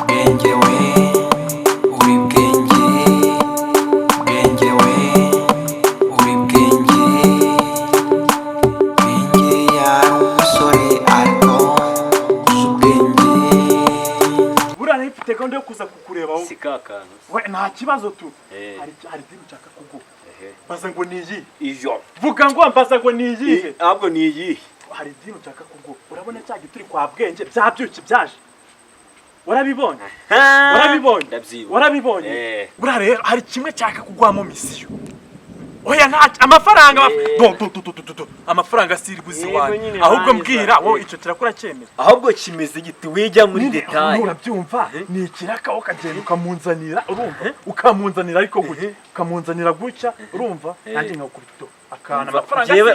Bwenge we uri bwenge, bwenge we uri bwenge, bwenge yari umusore ariko uzi ubwenge. Buriya nifite gahunda yo kuza kukureba wowe. Si kakana. We nta kibazo tu. Hari dini nshaka kuguha. Baza ngo ni iyi. Iyo. Vuga ngo mbaza ngo ni iyi. Ahubwo ni iyi. Hari dini nshaka kuguha. Urabona cya gituri kwa bwenge byabyuki byaje. Warabibonye? Warabibonye? Ndabyiba. Warabibonye? Buriya rero hari kimwe cyaka kugwamo misiyo. Oya nta amafaranga amafaranga siri guziwana. Ahubwo mbwira wowe ico kirakora cyemeza. Ahubwo kimeze giti wijya muri detail. Urabyumva? Ni ikiraka ukagenda ukamunzanira urumva? Ukamunzanira ariko gutya. Ukamunzanira gutya urumva? Nanjye nkakubito. Akana amafaranga yewe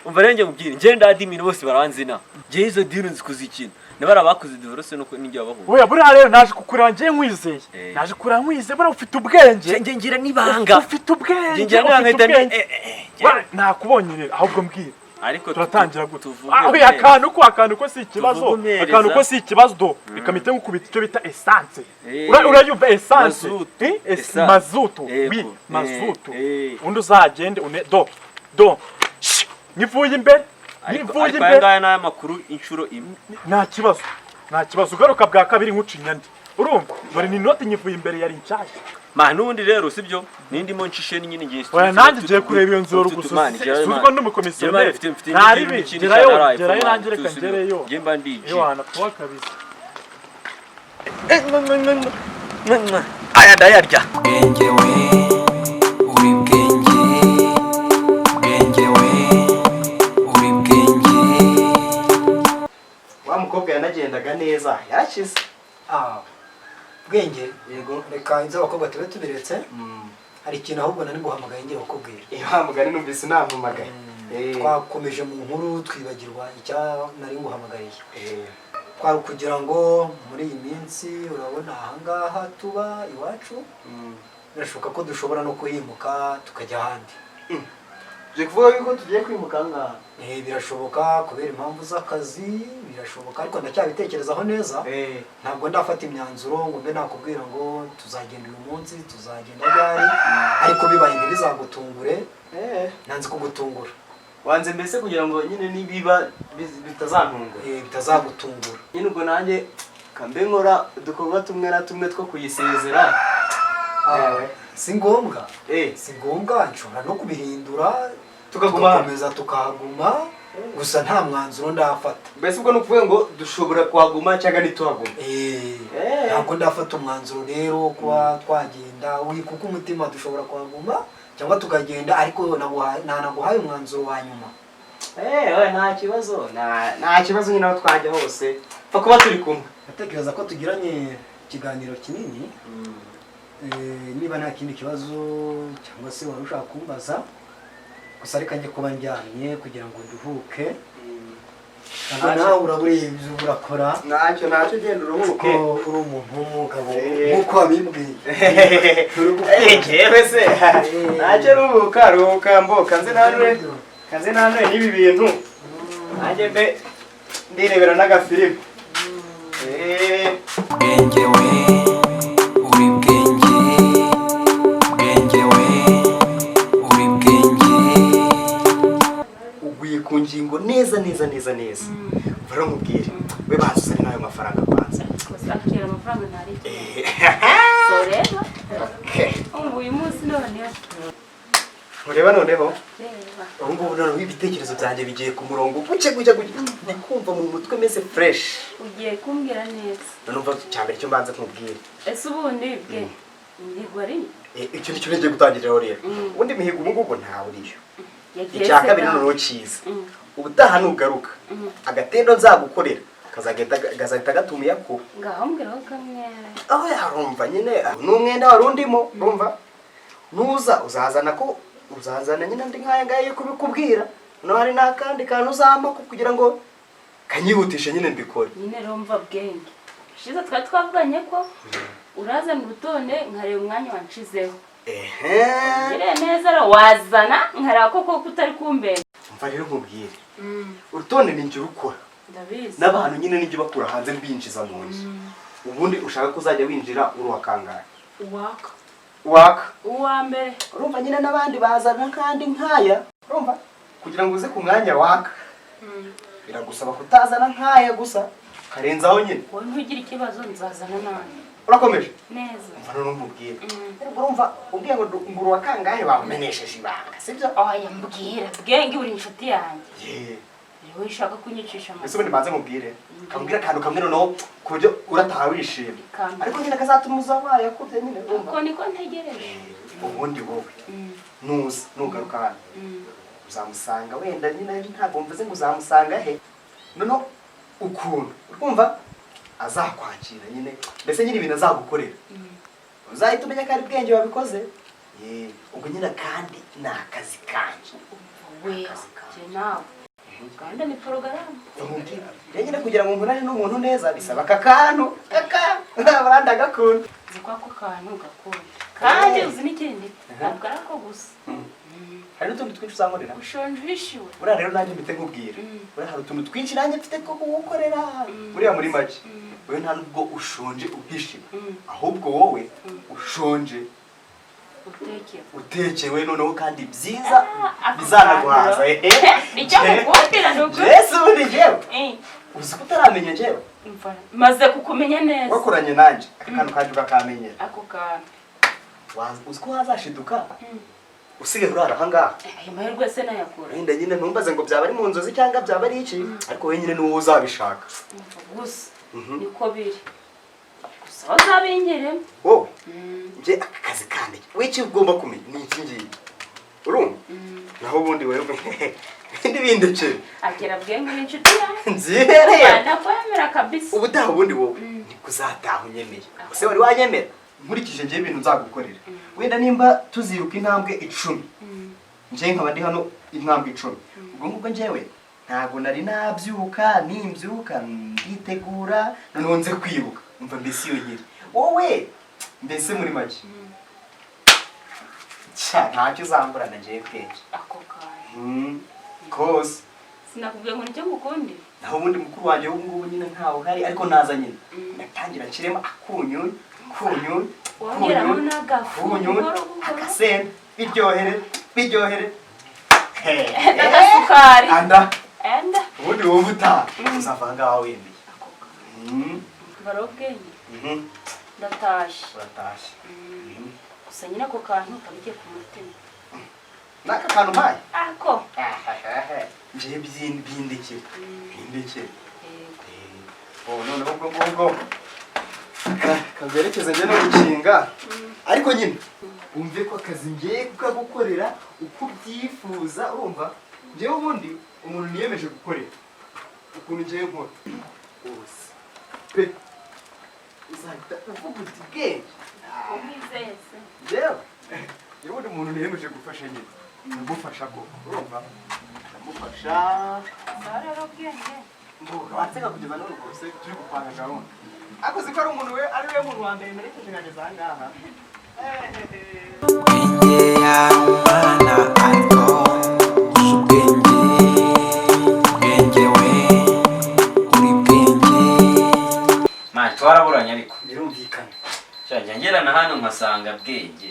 umva renge mubwire nje ndadimini bose baranzina. Je izo dino nzikuzikina. Nabara bakuze divorce nuko ninjye wabaho. Oya buriya rero naje kukureba nje nkwizeye. Naje kureba nkwizeye buriya ufite ubwenge. Nje ngira nibanga. Ufite ubwenge. Ngira nibanga nakubonye rero ahubwo mbwira. Ariko turatangira gutuvuga. Oya akantu ko si ikibazo. Akantu ko si ikibazo do. Bikamite nkukubita icyo bita essence. Urayumva essence? Mazutu. Oui, mazutu. Undi uzagende do. Nivuye imbere. Nivuye imbere. Ngaya na makuru inshuro imwe. Nta kibazo ugaruka bwa kabiri nkucinyandi. Urumva? Bari ni note nyivuye imbere yari nshyashya. Ma nundi rero sibyo nindimo ncishe nyine ngiye. Oya nanjye giye kureba iyo nzoro gususa. Suzwa n'umukomisiyoneri. Ntari gerayo nanjye reka ngereyo. Nge mba ndije. Ewana kuwa kabisa. Aya dayarya. Bwenge we uri bwenge, bwenge we uri bwenge. Wa mukobwa yanagendaga neza yarakize. Bwenge Yego. reka inzo abakobwa tube tubiretse. Hari ikintu ahubwo nari nguhamagaye ngiye kukubwira. Ihamagara numvise nampamagaye. Twakomeje mu nkuru twibagirwa icya nari nguhamagariye. Kwari kugira ngo muri iyi minsi urabona ahangaha tuba iwacu. Birashoboka ko dushobora no kuhimuka tukajya ahandi. Je kuvuga yuko tugiye kwimuka ngaha. Birashoboka kubera impamvu z'akazi, birashoboka ariko ndacyabitekerezaho neza. Ntabwo ndafata imyanzuro ngo mbe nakubwira ngo tuzagenda uyu munsi tuzagenda ryari ariko bibaye ntibizagutungure. Nanze kugutungura. Wanze mbese kugira ngo nyine nibiba bitazantungura. Bitazagutungura. Nyine ubwo nanjye kambe nkora dukorwa tumwe na tumwe two kuyisezera. Si ngombwa. Si ngombwa nshobora no kubihindura tugakomeza tukahaguma gusa nta mwanzuro ndafata. Mbese ubwo nukuvuga ngo dushobora kuhaguma cyangwa ntituhaguma. Ntabwo ndafata umwanzuro rero kuba twagenda kuko umutima dushobora kuhaguma cyangwa tukagenda ariko naguhaye umwanzuro wa nyuma. Nta kibazo. Nta kibazo nyine aho twajya hose. Fa kuba turi kumwe. Natekereza ko tugiranye ikiganiro kinini. Niba nta kindi kibazo cyangwa se wari ushaka kumbaza gusa reka njye kuba njyamye kugira ngo nduhuke. Nawe uraburiye ibyo urakora. Ntacyo genda uruhuke. Uri umuntu w'umugabo nk'uko wabimbwiye. Yewe se ntacyo ruhuka mboka nze nanone n'ibi bintu nanjye mbe ndirebera n'agafilime. Bwenge we uri bwenge, bwenge we uri bwenge. Uguye ku ngingo neza. Vara mubwire we basuzanye nayo mafaranga kwanza. Bakira amafaranga ntari. So rero uyu munsi none ureba noneho ubu ngubu noneho ibitekerezo byanjye bigiye ku murongo guke kumva mu mutwe meze fresh. ugiye kumbwira neza. Numva cyambere cyo mbanza kumubwira. Ese ubundi bwe ndigwari? Icyo nicyo ngiye gutangirira rero. Ubundi mihigo ubu ngubu ntawe uriyo. Icya kabiri noneho cyiza. Ubutaha nugaruka agatendo nzagukorera kazagenda gatumiye ko. Ngaho mbwira kamwe. Yarumva nyine n'umwenda wari undimo urumva. Nuza uzazana nyine ndi nkaya ngaye kubikubwira. No hari nakandi kantu uzamba kugira ngo kanyihutishe nyine mbikore. Nyine rumva bwenge. Shiza twavuganye ko urazana urutonde nkareba umwanya wanshizeho. Ngire neza wazana nkareba koko kutari kumbera. Mva rero nkubwire. Urutonde ni njye rukora. Ndabizi. N'abantu nyine n'ijye bakura hanze mbinjiza mu nzu. ubundi ushaka ko uzajya winjira uri uwa kangahe? Uwaka. Waka Uwa mbere. urumva nyine n'abandi bazana kandi nkaya urumva kugira ngo uze ku mwanya waka biragusaba kutazana nkaya gusa karenzaho nyine. Wowe ntugire ikibazo nzazana nani. Urakomeje Neza. umva none umubwire urumva ubwiye ngo nguru wa kangahe bamumenesheje ibanga sibyo? Oya mbwira bwenge uri inshuti yanjye. Ye Wowe ushaka kunyicisha ese ubundi banze mubwire kambwira akantu kamwe noneho ku buryo urataha wishimye Kambi. ariko nyine kazatuma uza wayakubye nyine urumva. Uko niko ntegereje. Ubundi wowe nuza nugaruka hano uzamusanga wenda nyine ntabwo mvuze ngo uzamusanga he noneho ukuntu urumva azakwakira nyine mbese nyine ibintu azagukorera uzahita umenya ko ari bwenge wabikoze. Ubwo nyine kandi ni akazi kanje We nawe. Kandi ni porogaramu. rero nyine kugira ngo nkurane n'umuntu neza bisaba aka kantu baranda gakunda Ziko ako kantu gakunda. Kandi uzi n'ikindi ntabwo ari ako gusa. hari n'utundi twinshi uzankorera. Ushonje uhishiwe. Buriya rero nanjye mfite nkubwira buriya hari utuntu twinshi nanjye mfite two kugukorera buriya muri make wowe nta nubwo ushonje uhishiwe ahubwo wowe ushonje utekewe noneho kandi byiza bizanaguhaza. Nicyo mukundira nubwo. Yesu ubundi njyewe uzi ko utaramenya njyewe maze kukumenya neza. wakoranye nanjye akantu kanjye ukakamenyera Ako kantu. uzi ko wazashiduka usigaye urara ahangaha. Ayo mahirwe se nayakura. wenda nyine ntumbaze ngo byaba ari mu nzozi cyangwa byaba ari iki ariko wowe nyine n'uwo uzabishaka. Gusa niko biri. Gusa uzabingeremo. Wowe njye aka kazi kandi w'iki ugomba kumenya ni iki ngiyi urumva naho ubundi wewe n'ibindekere Agera bwenge n'inshuti yawe. nzihereye Nakwemera kabisa. ubutaha ubundi wowe nikuzataha unyemeye ese wari wanyemera nkurikije njye ibintu nzagukorera wenda nimba tuziruka intambwe 10 njye nkaba ndi hano intambwe 10 ubwo ngubwo njyewe ntabwo nari nabyuka nimbyuka nditegura noneho nze kwibuka umva mbese iyo nyiri wowe mbese muri make ntacyo uzamburana njyewe kenshi Ako kantu. kose Sinakubwiye ngo nicyo ngukundira. naho ubundi mukuru wanjye ubu ngubu nyine ntawe uhari ariko naza nyine ndatangira nshyiremo akunyuny Wongeramo n'agafu. akasenda biryohere N'agasukari. anda Enda. ubundi wowe utaha uzavanga wawe wemeye. Barobwenge. Ndatashe. uratashye Gusa nyine ako kantu kabigiye ku mutima. n'aka kantu mpaye Ako. njyewe bindekere none ubwo ngubwo kaberekeza njye no gukinga ariko nyine wumve ko akazi ngiye kukagukorera uko ubyifuza urumva njyewe ubundi umuntu niyemeje gukorera ukuntu ngiye nkora wose pe uzahita uvuga uti bwenge Ubwizeye se. njyewe ubundi umuntu niyemeje gufasha nyine ndamufasha ko urumva ndamufasha Rero bwenge. mbuga wanseka kugeza n'ubu rwose turi gupanga gahunda ariko uzi ko ari umuntu we ari we muntu wa mbere nerekeje nkageza aha ngaha Bwenge yari umwana ariko uzi ubwenge bwenge we uri bwenge. Mani twaraburanye ariko birumvikana cyajya ngerana hano nkasanga bwenge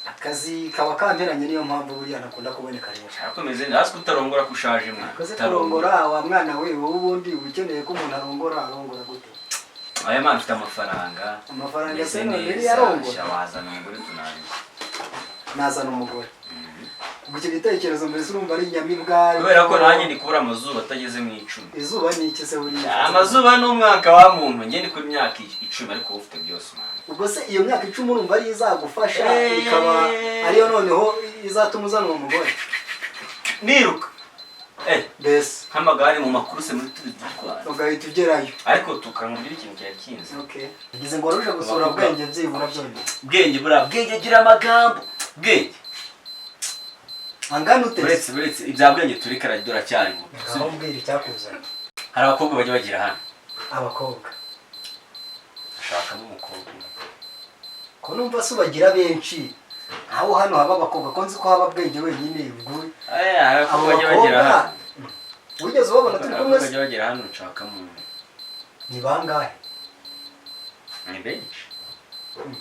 akazi kaba kanteranye niyo mpamvu buriya ntakunda kuboneka rero akomeze hasi kutarongora kushaje mwana akazi karongora wa mwana we wowe ubundi uba ukeneye ko umuntu arongora gute aya mwana afite amafaranga se none yarongora wazana umugore tunangiye nazana umugore ubwo icyo gitekerezo mbere urumva ari inyamibwa kubera ko nanjye ndi kubura amazuba atageze mu 10. izuba ni iki se buriya amazuba ni umwaka wa muntu njye ndi kuri myaka 10 ariko wowe ufite byose mwana ubwo se iyo myaka 10 urumva ari izagufasha ikaba ariyo noneho izatuma uzana uwo mugore niruka mbese nk'amagare mu makuruse muri turi dutwara ugahita ugerayo ariko tukamubwira ikintu cyari kinze ngize ngo waruje gusura bwenge byibura byonyine bwenge buriya bwenge agira amagambo bwenge angana uteze uretse ibya bwenge turi karadora cyane mu aho mbwira icyakuzana hari abakobwa bajya bagira hano abakobwa shaka n'umukobwa ko numva se ubagira benshi aho hano haba abakobwa ko nzi ko haba bwenge wenyine ubwo hari abakobwa bajya bagira hano wigeze ubabona turi kumwe se bajya bagira hano nshaka mu ni bangahe ni benshi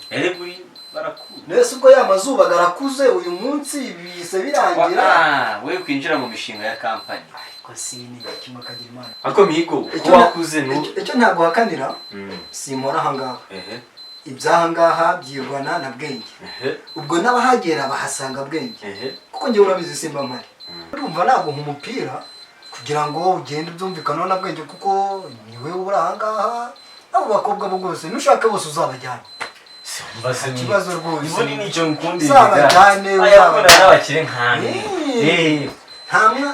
ereburi barakuze nese ubwo ya mazuba garakuze uyu munsi bise birangira we kwinjira mu mishinga ya kampani ko sini kimwe kagira imana ako migo ko wakuze no icyo ntabwo hakanira simora hangaha ibyahangaha byirwana na bwenge ubwo n'abahagera bahasanga bwenge kuko ngewe urabizi simba mpari urumva naguha umupira kugira ngo ugende byumvikana na bwenge kuko niwe uri ahangaha abo bakobwa bo bose nushaka bose uzabajyana mbase ikibazo rwose iboni nicyo nkundira uzabajyane ayakora n'abakire nkane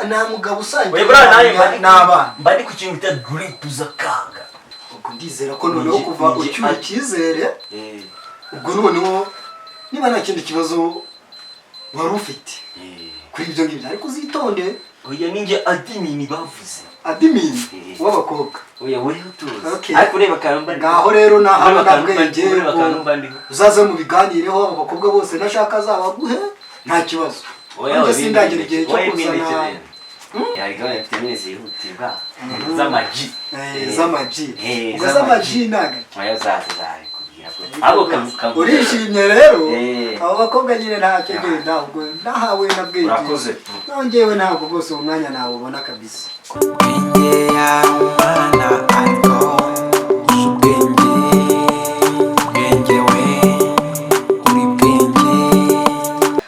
nta mugabo usangiye we bra naye n'abana mbari ku kintu bita grip zakaga ubwo ndizera ko noneho kuva ucyuye icyizere ubwo noneho niba nta kindi kibazo wari ufite kuri ibyo ngibyo ariko uzitonde oya ninjye adimini bavuze adimini w'abakobwa oya weho tuzi ariko ureba karamba ngaho rero naho nabwenge uzaze mu biganireho abakobwa bose nashaka azabaguhe nta kibazo oya sindagira igihe cyo kuzana yarigabanya mfite neza yihutirwa z'amaji z'amaji ubwo z'amaji naga oya zaza abo urishimye rero abo bakobwa nyine ntacyo ngenda ubwo nahawe na bwenge urakoze nongewe ntabwo rwose uwo mwanya nawe ubona kabisa bwenge ya mwana ariko ubwenge bwenge we uri bwenge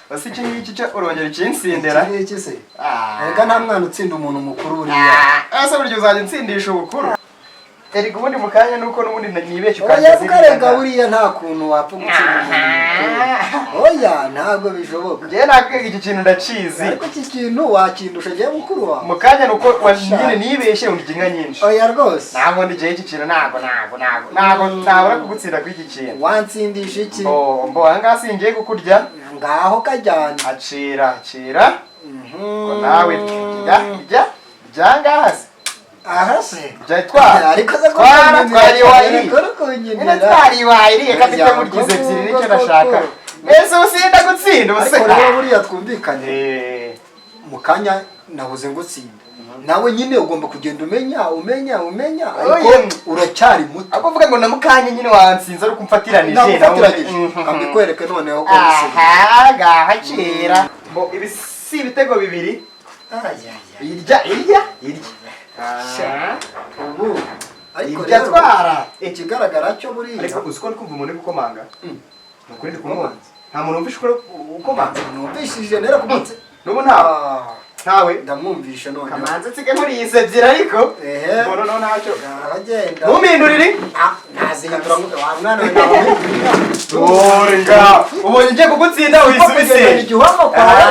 basi iki ngiki cyo urongera ikinsindira iki se reka nta mwana utsinda umuntu mukuru buriya ese buryo uzajya utsindisha ubukuru erega ubundi mu kanya nuko n'ubundi nibeshye ukajya ukarega buriya nta kuntu wapfa gutsinda umuntu oya ntabwo bishoboka njyewe nakwiga iki kintu ndacizi ariko iki kintu wakindusha njyewe mukuru wawe mu kanya nuko nyine nibeshye undi inka nyinshi oya rwose ntabwo ndi iki kintu ntabwo ntabura kugutsinda kuri iki kintu wansindisha iki mbo ahangaha singiye kukurya ngaho kajyana acira ngo nawe jya ngaha se aha se ariko twariwayiriye reka mfite muryize ebyiri nicyo nashaka mbese usinda gutsinda ariko rero buriya twumvikane mu kanya nahoze ngutsinda nawe nyine ugomba kugenda umenya ariko uracyari muto ahubwo uvuga ngo na mukanya nyine wansinze ariko umfatiranije kamikwereke noneho ko ngaha kera ibi si ibitego bibiri irya ubu ariko irya twara ikigaragara cyo buriya ariko uzi ko ndi kumva umuntu uri gukomanga ni ukuri ndi kumwumva nta muntu wumvishe ko ukomanga numvishije nera kumutse n'ubu ntawe ndamwumvisha none kamanzi nsige muri iyi sebyiri ariko noneho ntacyo aragenda ntumindurire ntazihindura wa mwana we nawe nga ubonye ngiye kugutsinda wisubise igihombo kwawe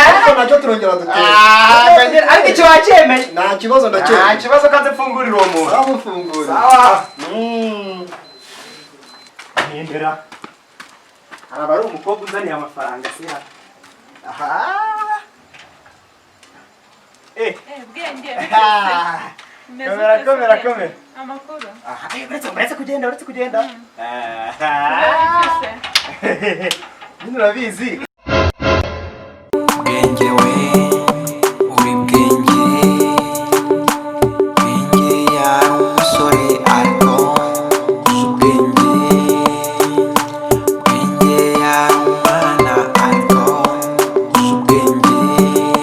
ariko nacyo turongera dutera ariko icyo wacyemeye nta kibazo ndacyemeye nta kibazo kanze mfungurira uwo muntu amufungura sawa ntindera aba ari umukobwa uzaniye amafaranga si hano aha bwenge komera amakuru uretse kugenda nyine urabizi bwenge